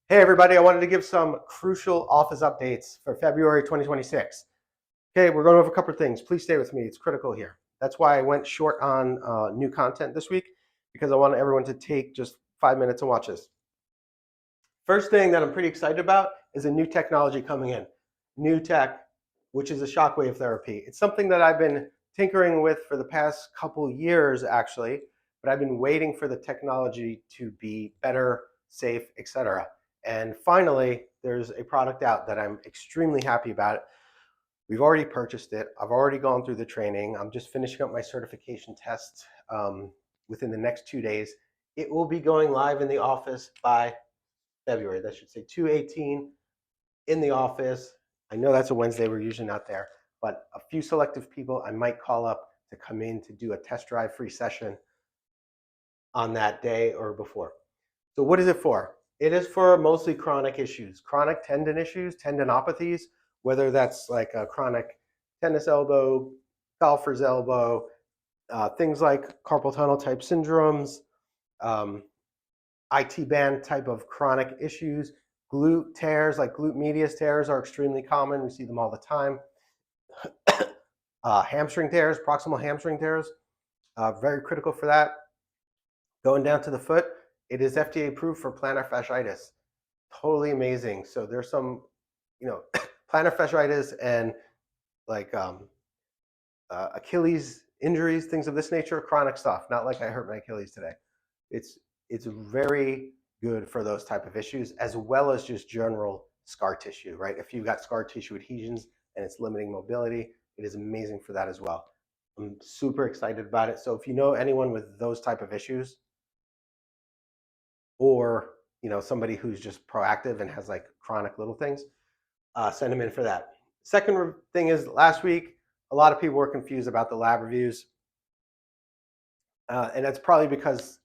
Hey everybody, I wanted to give some crucial office updates for February 2026. Okay, we're going over a couple of things. Please stay with me, it's critical here. That's why I went short on new content this week, because I want everyone to take just 5 minutes and watch this. First thing that I'm pretty excited about is a new technology coming in. New tech, which is a shockwave therapy. It's something that I've been tinkering with for the past couple years actually, but I've been waiting for the technology to be better, safe, etc. And finally, there's a product out that I'm extremely happy about. We've already purchased it. I've already gone through the training. I'm just finishing up my certification test within the next 2 days. It will be going live in the office by February. That should say 2/18 in the office. I know that's a Wednesday. We're usually not there, but a few selective people I might call up to come in to do a test drive free session on that day or before. So what is it for? It is for mostly chronic issues, chronic tendon issues, tendinopathies, whether that's like a chronic tennis elbow, golfer's elbow, things like carpal tunnel type syndromes, um, IT band type of chronic issues. Glute tears, like glute medius tears, are extremely common. We see them all the time. Hamstring tears, proximal hamstring tears, very critical for that. Going down to the foot, it is FDA approved for plantar fasciitis. Totally amazing. So there's some, plantar fasciitis and like Achilles injuries, things of this nature, chronic stuff. Not like I hurt my Achilles today. It's very good for those type of issues, as well as just general scar tissue, right? If you've got scar tissue adhesions and it's limiting mobility, it is amazing for that as well. I'm super excited about it. So if you know anyone with those type of issues, or somebody who's just proactive and has like chronic little things, send them in for that. Second thing is, last week a lot of people were confused about the lab reviews, and that's probably because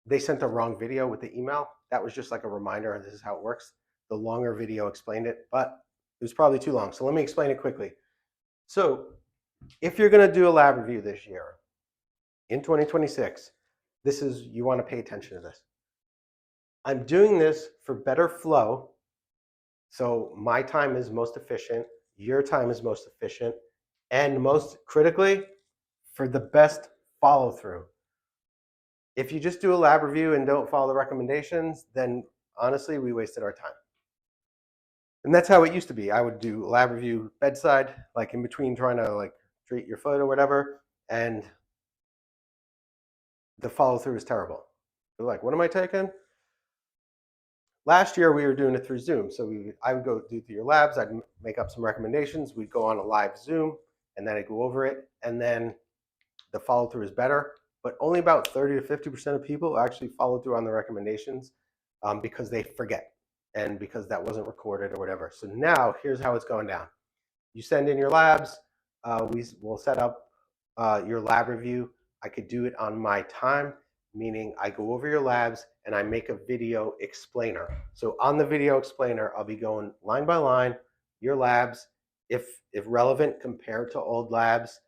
they sent the wrong video with the email. That was just like a reminder, and this is how it works. The longer video explained it, but it was probably too long. So let me explain it quickly. So if you're going to do a lab review this year in 2026, you want to pay attention to this. I'm doing this for better flow. So my time is most efficient, your time is most efficient, and most critically, for the best follow through. If you just do a lab review and don't follow the recommendations, then honestly, we wasted our time. And that's how it used to be. I would do a lab review bedside, like in between trying to like treat your foot or whatever, and the follow through is terrible. They're like, what am I taking? Last year we were doing it through Zoom. So I would go through your labs, I'd make up some recommendations, we'd go on a live Zoom, and then I'd go over it, and then the follow through is better. But only about 30 to 50% of people actually follow through on the recommendations because they forget, and because that wasn't recorded or whatever. So now here's how it's going down. You send in your labs, we will set up your lab review. I could do it on my time, meaning I go over your labs and I make a video explainer. So on the video explainer, I'll be going line by line, your labs, if relevant, compared to old labs,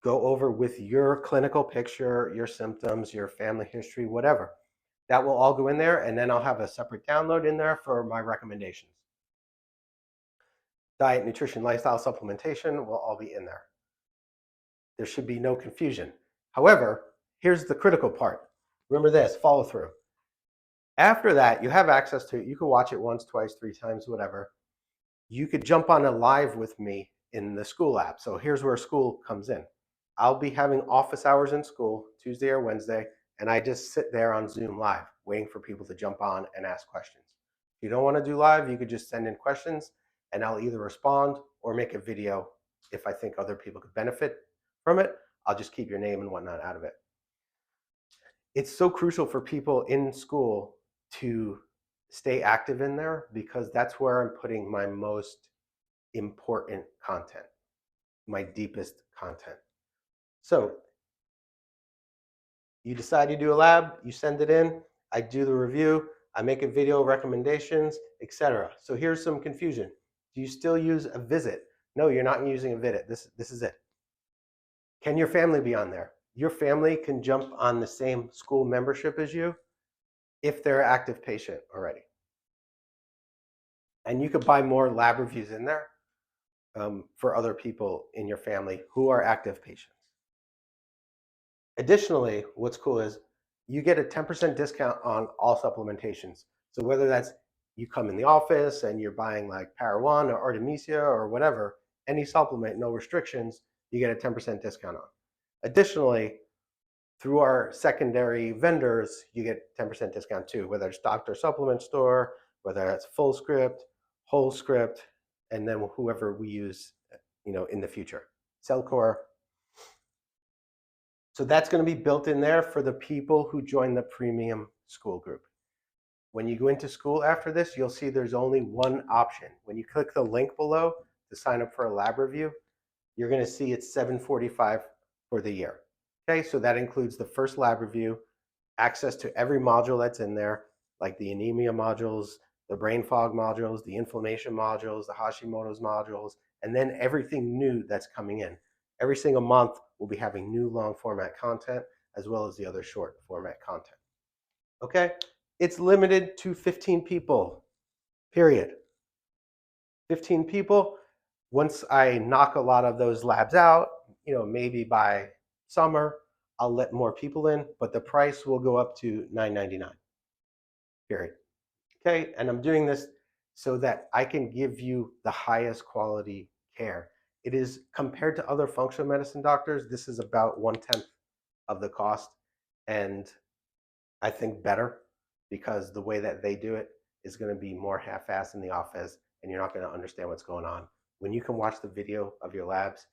go over with your clinical picture, your symptoms, your family history, whatever. That will all go in there, and then I'll have a separate download in there for my recommendations. Diet, nutrition, lifestyle, supplementation will all be in there. There should be no confusion. However, here's the critical part. Remember this, follow through. After that, you have access to it. You can watch it once, twice, 3 times, whatever. You could jump on a live with me in the school app. So here's where school comes in. I'll be having office hours in school, Tuesday or Wednesday, and I just sit there on Zoom live, waiting for people to jump on and ask questions. If you don't want to do live, you could just send in questions, and I'll either respond or make a video if I think other people could benefit from it. I'll just keep your name and whatnot out of it. It's so crucial for people in school to stay active in there, because that's where I'm putting my most important content, my deepest content. So you decide you do a lab, you send it in, I do the review, I make a video recommendations, etc. So here's some confusion. Do you still use a visit? No, you're not using a visit. This is it. Can your family be on there? Your family can jump on the same school membership as you if they're an active patient already. And you could buy more lab reviews in there for other people in your family who are active patients. Additionally, what's cool is you get a 10% discount on all supplementations. So whether that's you come in the office and you're buying like Para One or Artemisia or whatever, any supplement, no restrictions, you get a 10% discount on. Additionally, through our secondary vendors, you get 10% discount too, whether it's doctor supplement store, whether it's full script, whole script, and then whoever we use, in the future. Cellcore. So that's going to be built in there for the people who join the premium school group. When you go into school after this, you'll see there's only one option. When you click the link below to sign up for a lab review, you're going to see it's $745 for the year. Okay, so that includes the first lab review, access to every module that's in there, like the anemia modules, the brain fog modules, the inflammation modules, the Hashimoto's modules, and then everything new that's coming in. Every single month, we'll be having new long format content as well as the other short format content. Okay, it's limited to 15 people, period. 15 people. Once I knock a lot of those labs out, maybe by summer, I'll let more people in, but the price will go up to $9.99, period. Okay, and I'm doing this so that I can give you the highest quality care. It is, compared to other functional medicine doctors, this is about 1/10 of the cost, and I think better, because the way that they do it is going to be more half-assed in the office, and you're not going to understand what's going on. When you can watch the video of your labs,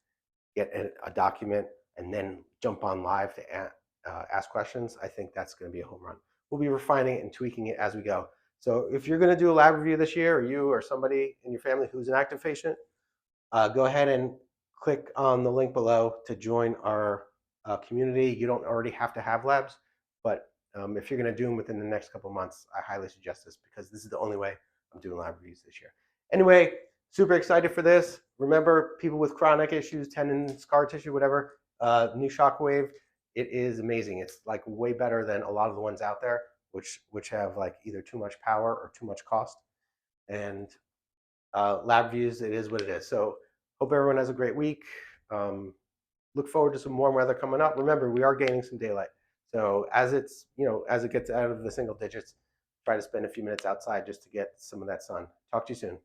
get a document, and then jump on live to ask questions, I think that's going to be a home run. We'll be refining it and tweaking it as we go. So if you're going to do a lab review this year, or you or somebody in your family who's an active patient, go ahead and click on the link below to join our community. You don't already have to have labs, but if you're going to do them within the next couple of months, I highly suggest this, because this is the only way I'm doing lab reviews this year. Anyway, super excited for this. Remember, people with chronic issues, tendon, scar tissue, whatever, new Shockwave, it is amazing. It's like way better than a lot of the ones out there, which have like either too much power or too much cost. And lab views, it is what it is. So hope everyone has a great week. Look forward to some warm weather coming up. Remember, we are gaining some daylight. So as as it gets out of the single digits, try to spend a few minutes outside just to get some of that sun. Talk to you soon.